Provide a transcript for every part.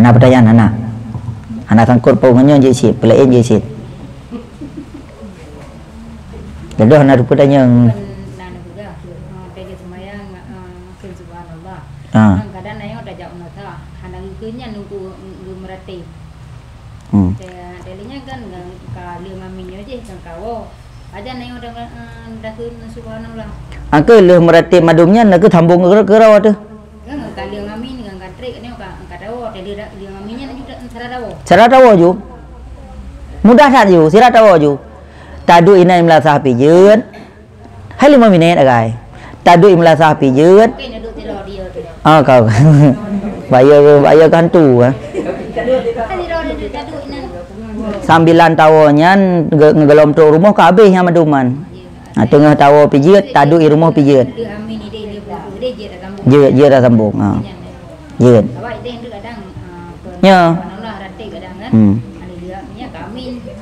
Hana pertanyaan Hana. Hana sangkut pungannya je sit, pelain je sit. Jadi Hana pertanyaan. Kadang-kadang yang udah jauh nata, Hana ngikunya nunggu merati. Delinya kan kali maminya aja kan kau. Aja neng udah kun subhanallah. Angke le merati madumnya nak thambung ke rawa tu. Kali mami dengan katrik ni kadawo, jadi dia maminya juga saradawo. Saradawo ju. Mudah saja ju, saradawo ju. Tadu ina imla sahapi jeun. Hai 5 minit agai. Tadu imla sahapi jeun. Kau. Bayar kantu sambilan tawonya ngegelom tu rumah ke habis yang maduman. Tengah tawo pijit, tadu i rumah pijit. Dia dah sambung. Jeut. Ya.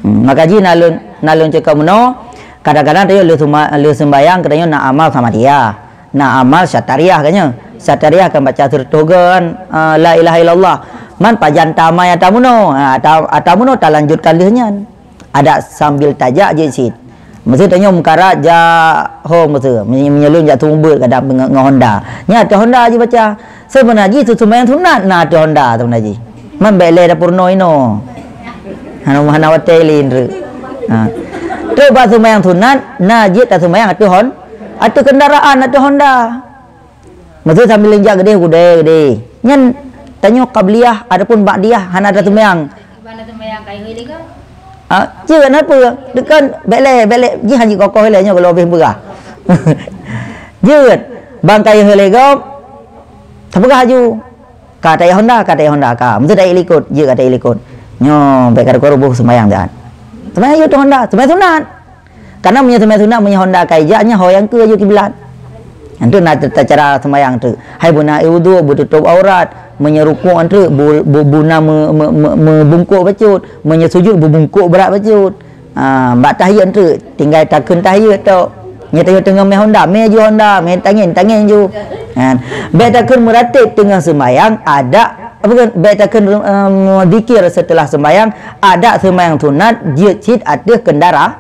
Maka ji nalun cakap meno, kadang-kadang dia lu sembayang katanya nak amal sama dia. Nak amal syatariah katanya. Syatariah akan baca tertogan la ilaha illallah. Man pajan tamai atamuno. Atamuno tak lanjutkan lehnya. Ada sambil tajak je sit. Mesti tanya mukara ja ho mesti menyelun ja tumber kadang dengan Honda. Nya ada Honda je baca. Sebenarnya itu sembahyang sunat na ada Honda tu naji. Man bele dapur no ino. Hana watelin re. Tu ba sembahyang sunat naji tak sembahyang ada Honda. Ada kendaraan ada Honda. Mesti sambil lenjak gede. Nyan tanya qabliyah adapun ba'diyah hana ada sembahyang. Mana sembahyang kai heuh lega? Chưa apa dekan belek ji haji kokoh helanya kalau lebih berah. Jeut bangkai helega tapegah haju. Kata Honda ka. Mesti dai likut, je kata likut. Nyo baik kada rubuh sembahyang dan. Sembahyang itu Honda, sembahyang sunat. Karena punya sembahyang sunat punya Honda kaijanya hoyang ke je kiblat. Itu nak cara sembahyang tu. Hai buna wudu bertutup aurat, menyerukuk antara buna membungkuk bacut, menyesujud berbungkuk berat bacut. Mbak tahiyat tu tinggal takun tahiyat tu. Nya tahiyat tengah me Honda, me ju Honda, me tangin ju. Baik takun meratib tengah sembahyang ada apa kan baik takun zikir setelah sembahyang ada sembahyang sunat jid ada kendaraan.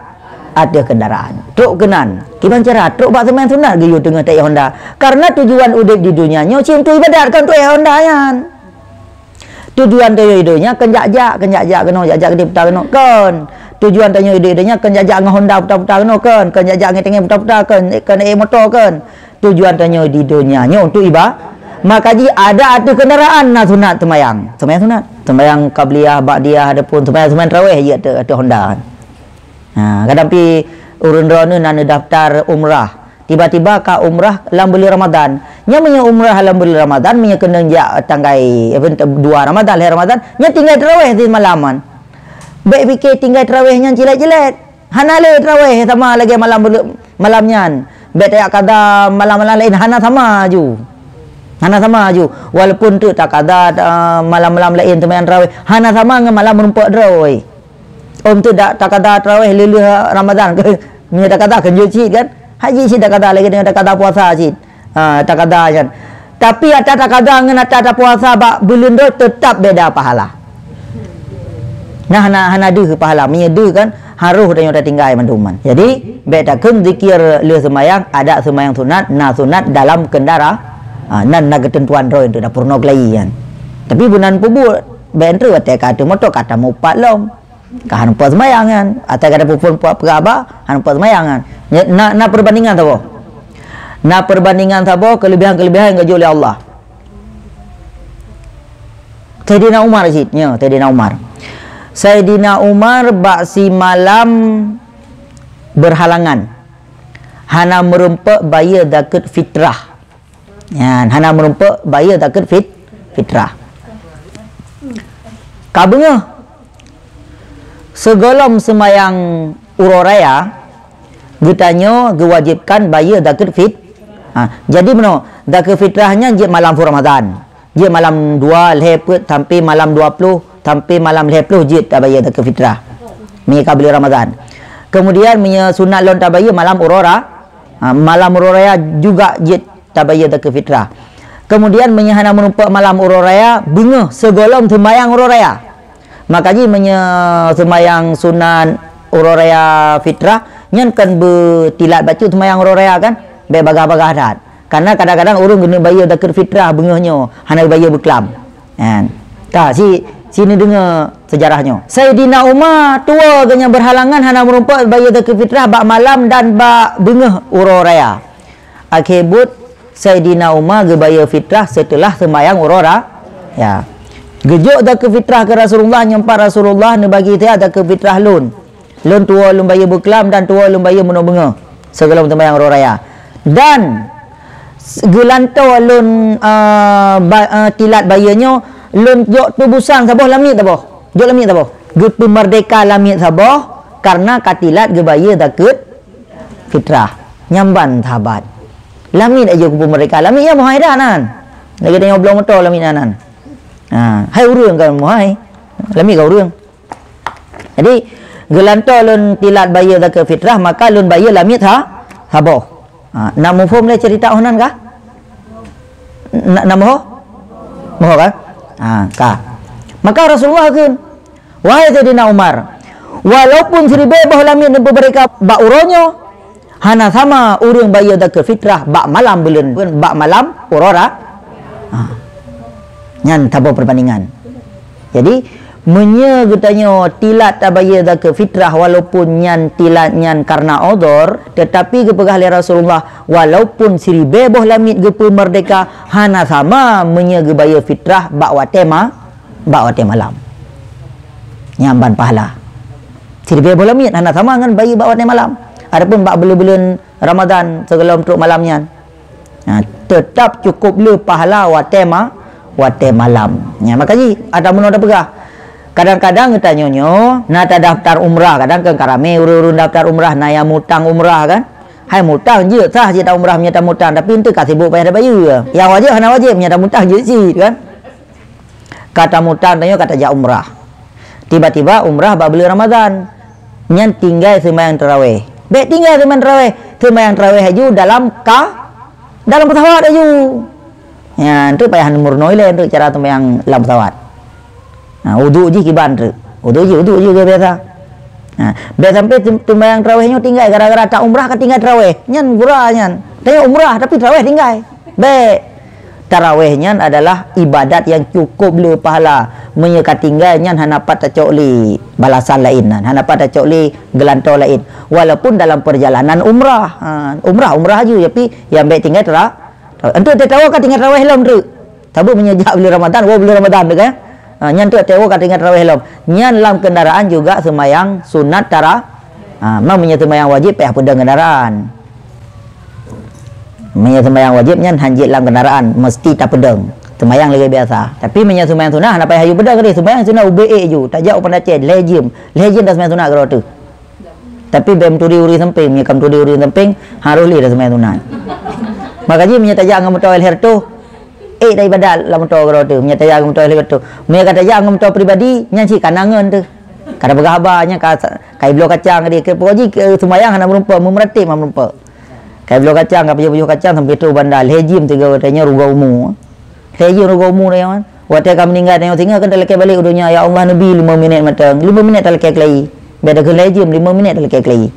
Truk kenan. Gimana cara? Truk bak sembahyang sunat giyu tengah tak Honda. Karena tujuan udip di dunia nya cim tu ibadat kan tu Honda yan. Tujuan tu hidupnya kenjak kena jajak gede putar kena kan. Tujuan tanya hidupnya kenjak dengan Honda putar kena kan. Kenjak dengan tengah putar kan motor kan. Tujuan tanya di dunia nya untuk ibadah. Maka ji ada kendaraan na sunat sembahyang. Sembahyang sunat. Sembahyang qabliyah, ba'diyah adapun sembahyang tarawih je ada Honda. Kadang pi urun rono nana daftar umrah. Tiba-tiba ka umrah dalam bulan Ramadan. Nya punya umrah dalam bulan Ramadan punya kena jak tanggai 2 Ramadan, hari Ramadan. Nya tinggal tarawih di malaman. Baik fikir tinggal tarawihnya jelek-jelek. Hana le tarawih sama lagi malamnya. Baik tak kada malam-malam lain hana sama ju. Walaupun tu tak kada malam-malam lain sembahyang tarawih, hana sama dengan malam merumpuk tarawih. Tu tak kata tarawih lelu Ramadan ke nya tak kata kenjuci kan haji si tak kata lagi dengan tak kata puasa si tak kata kan tapi tak kata dengan tak puasa bak bulan tu tetap beda pahala. Hana deh pahala menyedih kan harus dan yang tinggal manduman. Jadi beda kun zikir le sembahyang ada sembahyang sunat dalam kendaraan nan ketentuan roh itu dah purno kelaian. Tapi bunan pubu bentre wate kata motor kata mupat lom. Kan pas sembayangan atau kada pun peraba han pas sembayangan na perbandingan tabo kelebihan gaji oleh Allah. Sayyidina Umar baksi malam berhalangan hana merumpak bayar zakat fitrah fitrah kabungnya segolom sembahyang uroraya getanya gewajibkan bayar zakat jadi meno zakat fitrahnya je malam Ramadan je malam 2 lepet sampai malam 20 sampai malam 20 je tak bayar zakat fitrah menyeka beli Ramadan. Kemudian sunat lon tak bayar malam uroraya juga je tak bayar zakat fitrah. kemudian menyahana menumpak malam uro raya bengah segolong sembayang uro raya. Maka ji sembayang sunan uro raya fitrah nyan kan bertilat baca sembayang uro raya kan be bagah-bagah adat. Karena kadang-kadang orang kena bayar dakar fitrah bengahnya hana bayar berkelam. Kan. Sini dengar sejarahnya. Sayyidina Umar tua ganya berhalangan hana merumpak bayar dakar fitrah bak malam dan bak bengah uro raya. Akibat Sayyidina Umar bayar fitrah setelah sembayang uro raya. Ya. Gejuk dakar fitrah ke Rasulullah nyampak Rasulullah ni bagi dia dakar fitrah lun tua lun bayar berkelam dan tua lun bayar menobengah sebelum sembayang uro raya. Dan gelantau lun tilat bayarnya lun jok tu busang sabah lamit sabah jok lamit sabah gepe merdeka lamit sabah karena katilat ge bayar dakar fitrah nyamban sahabat lamit aja gepe merdeka lamit ya mohai dah nan lagi tengok belum motor lamit nan. Hai urang kan mohai lamit kau urang. Jadi gelantau lun tilat bayar dakar fitrah maka lun bayar lamit sabah. Nak mufhum le cerita onan kah? Nak moh? Moh kan? Kah. Maka Rasulullah kan, wahai Sayyidina Umar, walaupun seribu bah lamit dan mereka bak uronyo, hana sama urang bayar dakar fitrah bak malam bulan, bak malam urora. Nyan tabo perbandingan. Jadi menya getanya tilat tak bayar dakar fitrah walaupun nyan tilat nyan karena odor, tetapi kepegah oleh Rasulullah walaupun seribu boh lamit gepe merdeka hana sama menya ge bayar fitrah bak wate malam. Nyamban pahala. Seribu boh lamit hana sama dengan bayar bak wate malam. Adapun bak bulan-bulan Ramadan sebelum truk malamnya. Tetap cukup le pahala wate malam. Makanya ada mun ada pegah. Kadang-kadang kita nyonyo nata daftar umrah, kadang kan karame urun daftar umrah naya mutang umrah kan. Hai mutang je sah je umrah menyata mutang tapi ente kasih sibuk payah ada bayu. Yang wajib hana wajib menyata mutang je si kan. Kata mutang tanya kata ja umrah. Tiba-tiba umrah bak bulan Ramadan. Nyan tinggal sembahyang tarawih. Baik tinggal sembahyang tarawih aju dalam pesawat aju. Ya, itu payah nomor noile untuk cara sembahyang dalam pesawat. Wudu je kiban tu. Wudu je biasa. Biar sampai sembahyang tarawihnya tinggal gara-gara tak umrah ke tinggal tarawih. Nyan gurah nyan. Tanya umrah tapi tarawih tinggal. Baik. Tarawihnya adalah ibadat yang cukup le pahala. Menyeka tinggal nyan hana pat tak li balasan lain nan. Hana pat tak li gelantau lain. Walaupun dalam perjalanan umrah. Umrah je tapi yang baik tinggal tarawih. Entu dia tahu kan tinggal tarawih lam tu. Tabu menyejak bulan Ramadan, bulan Ramadan tu kan. Nyan tu tewo kat tinggal tarawih lam. Nyan lam kendaraan juga sembahyang sunat mang menyatu sembahyang wajib payah pedang kendaraan. Menyatu sembahyang wajib nyan hanjit lam kendaraan mesti tak pedang. Sembahyang lagi biasa. Tapi menyatu sembahyang sunat nak payah hayu pedang ke sembahyang sunat UBE ju. Tak jauh pada ced lejim dah sembahyang sunat kalau tu. Tapi bem tudi uri samping, nyekam tudi uri samping harus li dah sembahyang sunat. Makanya menyata jangan mutawil hertu daripada lah motor kalau tu menyata jangan motor hertu menyata kata jangan motor pribadi nyanci kanangan tu kada bergahabanya kai blok kacang dia ke poji sembayang hana merumpa memerati merumpa kai blok kacang ka baju kacang sampai tu bandar lejim tiga katanya ruga umur lejim ruga umur dia kan waktu kami meninggal tengok tinggal kan tak balik udunya ya Allah Nabi 5 minit matang 5 minit tak lekai kelai beda ke lejim 5 minit tak lekai kelai.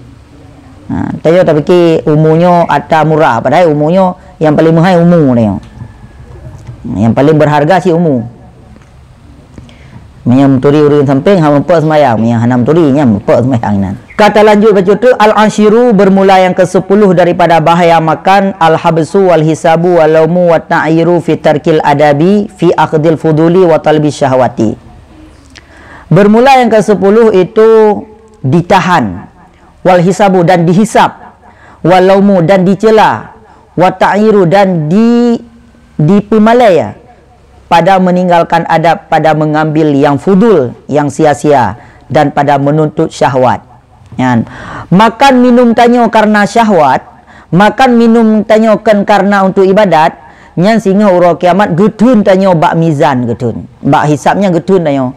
Tayo tapi ki umurnya ada murah padahal umurnya yang paling mahal umur dia. Yang paling berharga si umur. Menyam turi urun samping hang empat semayang, menyam hanam turi nyam empat semayang nan. Kata lanjut baca tu al-ashiru bermula yang ke-10 daripada bahaya makan al-habsu wal hisabu wal laumu wa ta'iru fi tarkil adabi fi akhdil fuduli wa talbi syahwati. Bermula yang ke-10 itu ditahan wal hisabu dan dihisap wal laumu dan dicela wa ta'iru dan dipemalai pada meninggalkan adab, pada mengambil yang fudul, yang sia-sia dan pada menuntut syahwat. Makan minum tanyo karena syahwat, makan minum tanyokan karena untuk ibadat, nyan singa uro kiamat getun tanyo bak mizan getun. Bak hisapnya getun tanyo.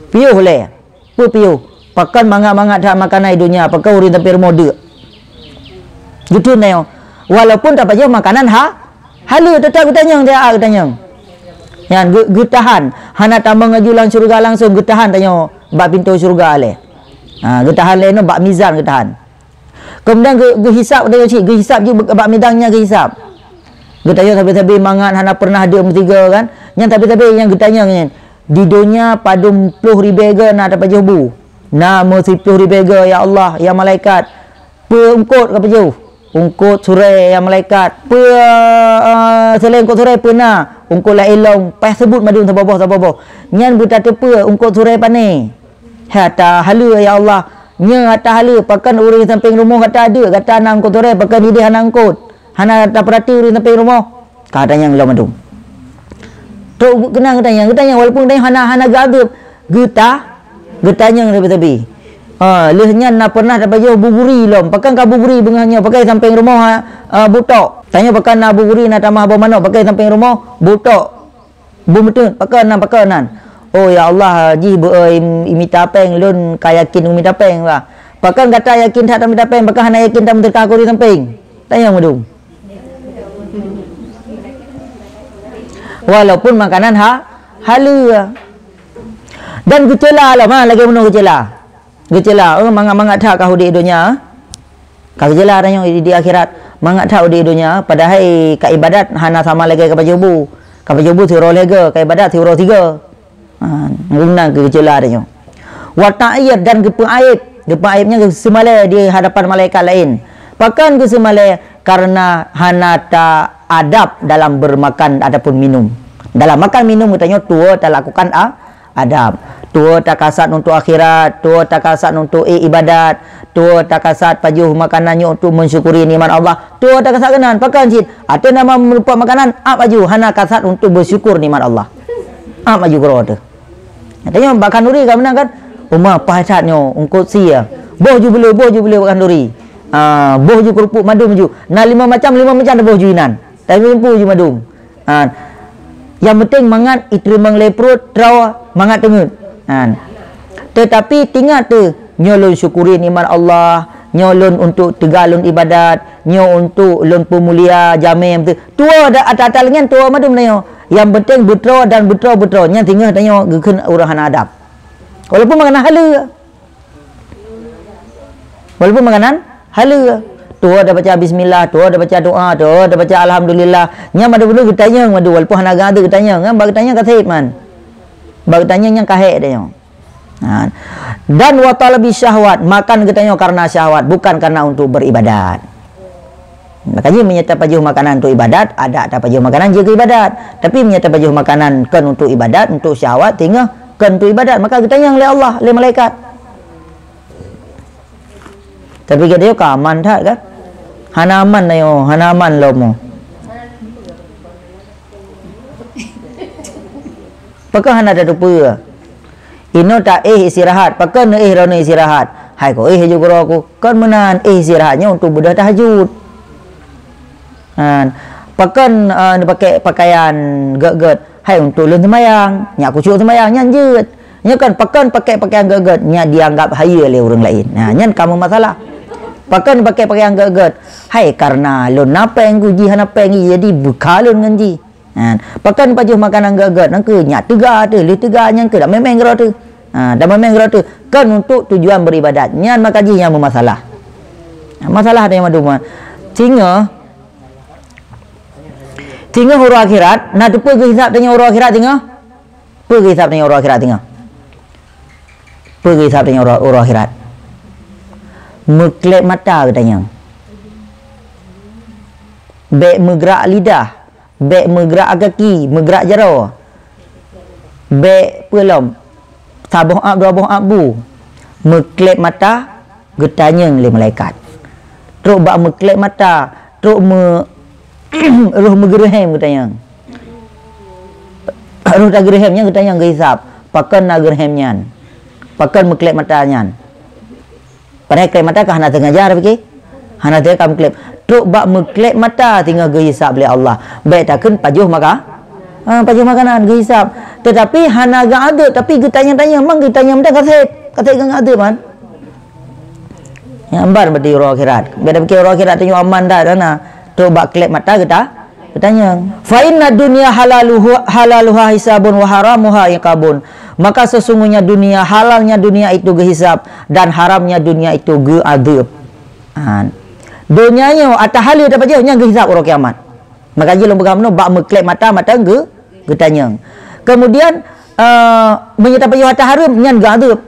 Piuh le. Piuh. Pakan mangat-mangat dak makanan dunia, pakai urin tapi mode. Getun tanyo. Walaupun tak pajak makanan Hala tetap getanyang dia getanyang. Yang getahan hana tambang ngajulan syurga langsung getahan tanya bab pintu syurga le. Getahan le no bab mizan getahan. Kemudian ge hisap dia cik, ge hisap je bab midangnya ge hisap. Getanya tapi mangat hana pernah ada bertiga kan. Yang tapi yang getanya ni di dunia padum 10,000 ga na dapat jauh. Na mo 10,000 ga ya Allah ya malaikat. Peungkot apa jauh? Ungkut surai ya malaikat. Selain ungkut surai pernah ungkut la elong pas sebut madun sababah. Nyan buta tepa ungkut surai pane. Hata hala ya Allah. Nya hata hala pakan urang samping rumah kata ada kata nang ungkut surai pakan di hana angkut. Hana tak perhati urang samping rumah. Katanya yang madun. Tok kenang getanya walaupun dia hana gagap getanya lebih-lebih. Lehnya nak pernah dapat jauh buburi lom. Pakai ka buburi bengahnya pakai samping rumah butok. Tanya pakai na buburi na tamah apa mana pakai samping rumah butok. Bumutun pakai nan. Oh ya Allah ji imita peng lun kayakin imita peng lah. Pakai kata yakin tak imita peng pakai hana yakin tak mentek aku di samping. Tanya madung. Walaupun makanan halal. Dan gejala lah mana lagi menunggu gejala. Gejala mangat tak kau di dunia. Kau gejala tanya di akhirat. Mangat tak di dunia padahal ka ibadat hana sama lagi ka pajubu. Ka pajubu thiro lega, ka ibadat thiro 3. Guna gejala tanya. Wa ta'ir dan gepaib. Gepaibnya semale di hadapan malaikat lain. Pakan ke semale karena hana tak adab dalam bermakan ataupun minum. Dalam makan minum katanya tua tak lakukan adab. Tua tak kasat untuk akhirat, tua tak kasat untuk ibadat, tua tak kasat pajuh makanannya untuk mensyukuri nikmat Allah. Tua tak kasat kenan pakan cit. Ada nama merupakan makanan pajuh hana kasat untuk bersyukur nikmat Allah. Pajuh kero tu. Katanya makan duri kan menang kan? Umah pasatnya ungkut sia. Boh ju boleh makan duri. Boh ju kerupuk madum ju. Nah 5 macam dah boh ju inan. Tapi lempu ju madum. Yang penting mangat iterima leprut trawa mangat tengut. Tetapi tinggal tu nyolon syukuri nikmat Allah, nyolon untuk tegalun ibadat, nyolon untuk lon pemulia jamem tu. Tua ada atal dengan tua madum nayo. Yang penting betul dan betul nya tinggal tanya gekeun urang hana adab. Walaupun makanan halal. Walaupun makanan halal. Tua dah baca bismillah, tua dah baca doa, tua dah baca alhamdulillah. Nya madu dulu getanya madu walaupun hana ada getanya kan bagi tanya kasih man. Bagi tanya yang kahek dia. Dan wa talabi syahwat, makan getanya karena syahwat bukan karena untuk beribadat. Makanya menyata pajuh makanan untuk ibadat, ada pajuh makanan jaga ibadat. Tapi menyata pajuh makanan kan untuk ibadat, untuk syahwat tinggal kan untuk ibadat, maka getanya oleh Allah, oleh malaikat. Tapi dia ka aman tak kan? Hana aman nayo, hana aman lomo. Pakai hana ada tupa. Ino tak istirahat, pakai ne rona istirahat. Hai ko juga aku. Kan menan istirahatnya untuk bedah tahajud. Pakai pakai pakaian geget. Hai untuk lun sembahyang. Nya aku cuci sembahyang nyanjut. Nya kan pakai pakaian geget, nya dianggap haya oleh orang lain. Nya kamu masalah. Pakai pakaian geget. Hai karena lun napeng guji hana pengi jadi bekalun nganji. Pakai pajuh makanan geget nang ke nya tega tu, li tega nya ke dak memang gero tu. Dak memang gero tu kan untuk tujuan beribadat. Nya makaji yang bermasalah. Masalah ada yang maduma. Tinga huru akhirat, nak tu pergi hisap tanya huru akhirat tinga. Pergi hisap tanya huru akhirat tinga. Pergi hisap tanya huru akhirat. Meklep mata katanya. Bek megerak lidah, bek megerak kaki, megerak jara. Bek pelom. Sabuh ab dua buh abu. Meklep mata getanya oleh malaikat. Teruk bak meklep mata, teruk roh megerhem katanya. Roh tak gerhemnya katanya hisap. Pakan nak gerhemnya. Pakan meklep matanya. Padahal klep mata kah hana tengah jar fikir? Hana tengah kam klep. Tok bak meklep mata tinggal gehisap oleh Allah. Baik takkan pajuh maka pajuh makanan gehisap. Tetapi hana gak ada tapi getanya-tanya mang getanya mendak kasih gak ada man. Yang ambar berarti roh akhirat. Beda fikir roh akhirat tanya aman dah dana. Tok bak klep mata Bertanya, fa inna dunya halaluha hisabun wa haramuha iqabun. Maka sesungguhnya dunia, halalnya dunia itu gehisab dan haramnya dunia itu geadab. Dunianya atas halal dapat je nya gehisab orang kiamat. Maka je lomba gamno bak meklek mata getanya. Kemudian menyatakan atas haram nya geadab.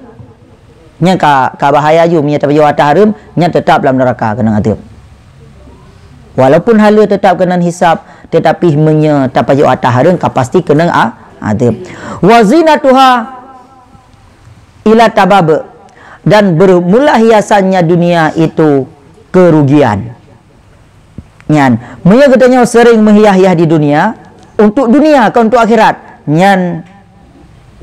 Nya ka bahaya ju menyatakan atas haram nya tetap dalam neraka kena adab. Walaupun halal tetap kena hisab, tetapi menyatakan atas haram pasti kena adab. Wa zinatuha ila tabab, dan bermula hiasannya dunia itu kerugian. Nyan, munya katanya sering menghias-hias di dunia untuk dunia ke untuk akhirat. Nyan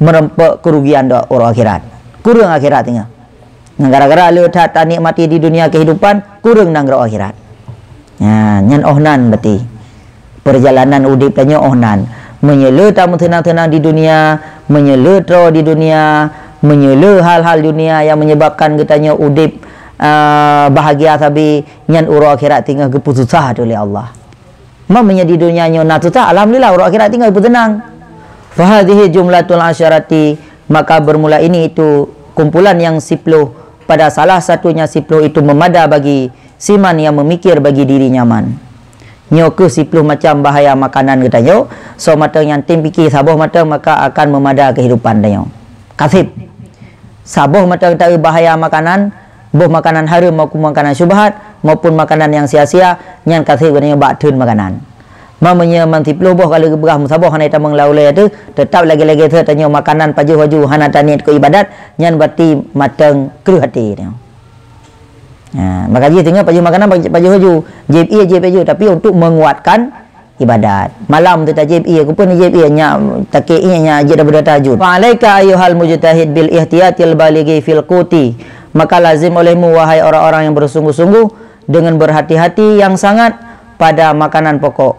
merempak kerugian dak orang akhirat. Kurang akhiratnya. Gara-gara lu tak nikmati di dunia kehidupan, kurang nang akhirat. Nyan ohnan berarti. Perjalanan udip tanya ohnan. Menyela tamu tenang-tenang di dunia, menyela tro di dunia, menyela hal-hal dunia yang menyebabkan katanya udip bahagia tapi nyan ura akhirat tinggal keputusah oleh Allah. Mamanya di dunia nyo natutah alhamdulillah ura akhirat tinggal bertenang. Fa hadhihi jumlatul asyarati, maka bermula ini itu kumpulan yang 10, pada salah satunya 10 itu memada bagi siman yang memikir bagi diri nyaman. Nyo ke 10 macam bahaya makanan katanya. So mata yang tim fikir sabuh mata maka akan memada kehidupan dia. Kasib. Sabuh mata tahu bahaya makanan, boh makanan haram maupun makanan syubhat maupun makanan yang sia-sia, nyan kasib katanya baktun makanan. Mamanya mantiplo boh kalau berah musaboh hanai tamang laulai tu tetap lagi-lagi tu tanya makanan paju-paju hana taniat ke ibadat, nyan berarti matang keruh hati dia. Maka dia tengok paju makanan paju-paju jeb tapi untuk menguatkan ibadat. Malam tu tak jeb aku pun jeb nya takinya nya je daripada tahajud. Fa alaika ayyuhal mujtahid bil ihtiyatil balighi fil quti. Maka lazim olehmu wahai orang-orang yang bersungguh-sungguh dengan berhati-hati yang sangat pada makanan pokok.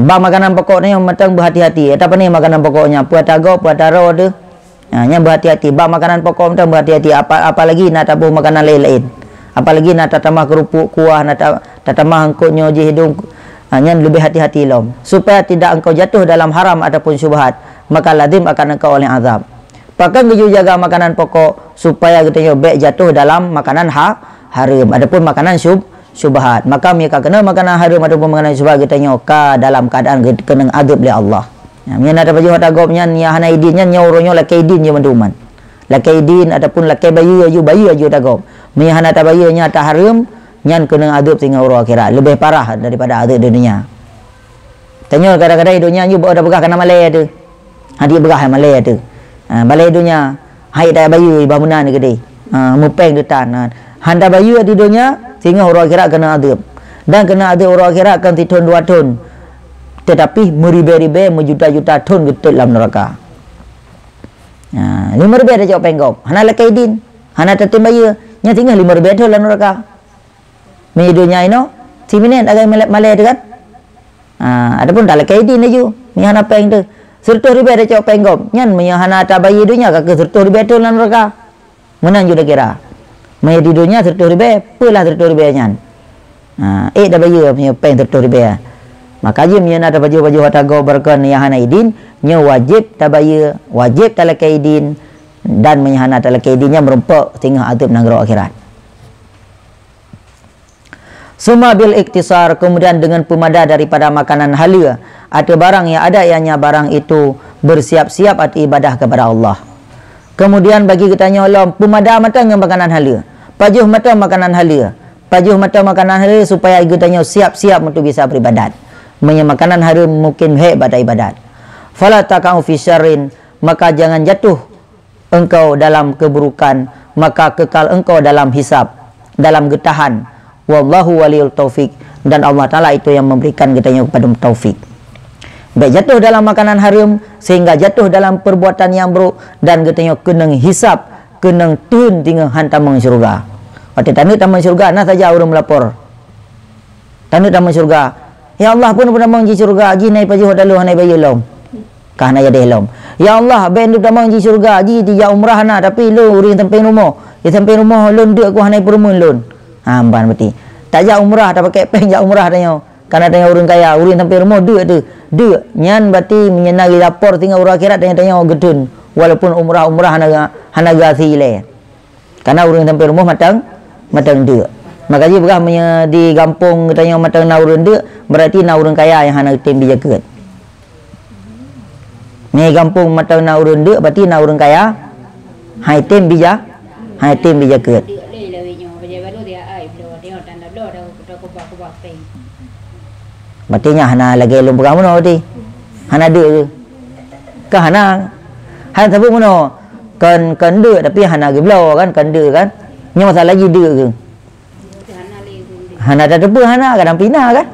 Makanan pokok ni yang matang berhati-hati. Apa ni makanan pokoknya? Puatago, puataro tu. Nya berhati-hati. Makanan pokok matang berhati-hati. Apalagi nak tabuh makanan lain-lain. Apalagi nak tambah kerupuk kuah, nak tambah angkutnya je hidung. Nya lebih hati-hati lom. Supaya tidak engkau jatuh dalam haram ataupun syubhat, maka lazim akan engkau oleh azab. Pakai keju jaga makanan pokok supaya kita baik jatuh dalam makanan haram adapun makanan syubhat. Maka mereka kena makanan haram ataupun makanan syubhat kita ka dalam keadaan kena adab oleh Allah. Nya nak baju hata gopnya nya hana idinnya nya uronyo lakai idin je menduman. Lakai idin ataupun lakai bayu aju dagop. Nya hana ta bayu nya ta haram nyan kena adab tinggal ura akhirat. Lebih parah daripada adab dunia. Tanya kadang-kadang dunia nya bawa dah begah kena malai tu. Hadi begah malai tu. Balai dunia hai dah bayu bangunan ni gede. Mupeng detan. Handa bayu di dunia sehingga orang akhirat kena adab. Dan kena adab orang akhirat kan 1 ton 2 ton. Tetapi meribe-ribe menjuta-juta ton getul dalam neraka. 5 ribu ada jawab penggop. Hana lakai din. Hana tatim bayu. Nya tinggal 5 ribu ton dalam neraka. Ni dunia ino siminen agak malai tu kan. Adapun tak lakai din aju. Ni hana peng tu. 100 ribu ada cok penggop. Nyan menyahana tak bayi dunia kakak 100 ribu tu dalam neraka. Menang juga kira. Maya di dunia 100 ribu, pelah 100 ribu nyan. Dah bayi punya peng 100 ribu. Maka je menyana ada baju-baju hatago berkan yahana idin, nya wajib tak bayi, wajib tak lakai idin dan menyahana tak lakai idinnya merempak tinggal adab negara akhirat. Suma bil iktisar, kemudian dengan pemada daripada makanan halal. Ada barang yang ada ianya barang itu bersiap-siap atau ibadah kepada Allah. Kemudian bagi kitanya Allah pemada matang yang makanan halal. Pajuh mata makanan halal. Pajuh mata makanan halal supaya kitanya siap-siap untuk bisa beribadat. Makanan halal mungkin hebat ibadat. Fala takau fi syarrin, maka jangan jatuh engkau dalam keburukan, maka kekal engkau dalam hisab, dalam getahan. Wallahu waliyul taufik, dan Allah Ta'ala itu yang memberikan kitanya kepada taufik. Baik jatuh dalam makanan haram sehingga jatuh dalam perbuatan yang buruk dan katanya kena hisap, kena tun tinggal hantam syurga. Waktu tanda taman syurga nah saja orang melapor. Tanda taman syurga. Ya Allah pun pernah mangji syurga ji naik paju dalu hanai bayu lom. Kah na jadi lom. Ya Allah ben du tamang ji syurga ji dia umrah na tapi lu uring tempat rumah. Ya tempat rumah lun dek ku hanai perumun lun. Amban berarti. Tak ja umrah tak pakai peng ja umrah tanya. Karena tengah orang kaya, orang sampai rumah dia nyan berarti menyenangi lapor tinggal orang akhirat tengah gedun. Walaupun umrah hana gasi le. Karena orang sampai rumah matang dia. Maka dia berah di kampung tanya matang na orang dia, berarti na orang kaya yang hana tem dijaga. Ni kampung matang na orang dia, berarti na orang kaya hai tem dijaga. Berarti nya hana lagi lom berang mana berarti? Hana dia ke? Ke hana sebut mana? Kan dia tapi hana ke belau kan dia kan? Nya masalah lagi dia ke? Hana dah debu hana kadang pina kan?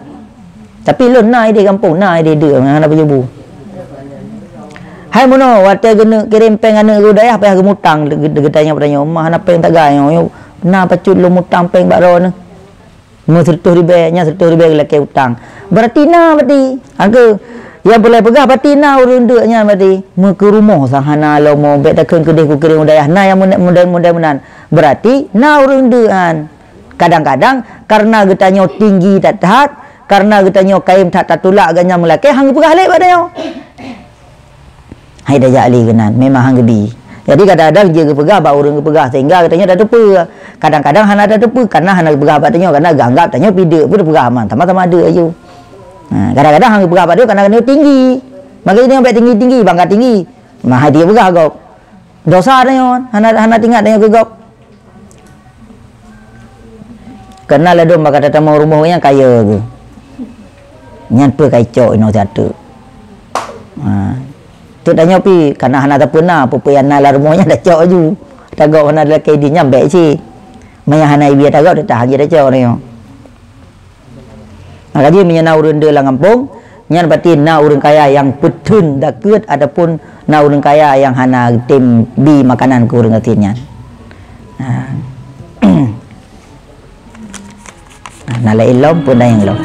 Tapi lon nai dia kampung nai dia hana berjebu. Hai mana wate kena kirim peng anak ke dayah payah ke mutang degetanya bertanya mah hana peng tak gay na pacut lo mutang peng baro ne. Mu 100 ribu laki utang. Berarti na berarti. Angka yang boleh pegah berarti na urun deknya berarti. Mu ke rumah sahana lo mau bet takun kedai ku kirim dayah na yang mudah-mudahan. Berarti na urun dekan. Kadang-kadang karena getanya tinggi tak tahat, karena getanya kaim tak tulak ganya melaki hang pegah lek badanya. Hai dah jali kenan memang hang gebi. Jadi kadang-kadang dia kepegah bau orang kepegah sehingga katanya dah depa. Kadang-kadang hana dah depa karena hana kepegah batanya karena ganggap tanya pide pun kepegah aman sama-sama ada aja. Kadang-kadang hang kepegah bat dia karena kena tinggi. Maka dia sampai tinggi-tinggi, bangkat tinggi. Mah dia pegah gop. Dosa tanya hana tinggal tanya ke gop. Kenal ada maka datang mau rumahnya kaya ke. Nyan pe kai cok ino satu. Tu tanya pi karena hana tak pernah pupuyan nala rumahnya dah cok ju. Tagak hana dah kai di nyambe si. Maya hana ibi tagak dah tahan je dah cok ni. Maka dia menyana urun de lang kampung, nyan berarti na urun kaya yang petun dah keut adapun na urun kaya yang hana tim bi makanan ku urun atinnya. Nala ilom pun dah yang ilom.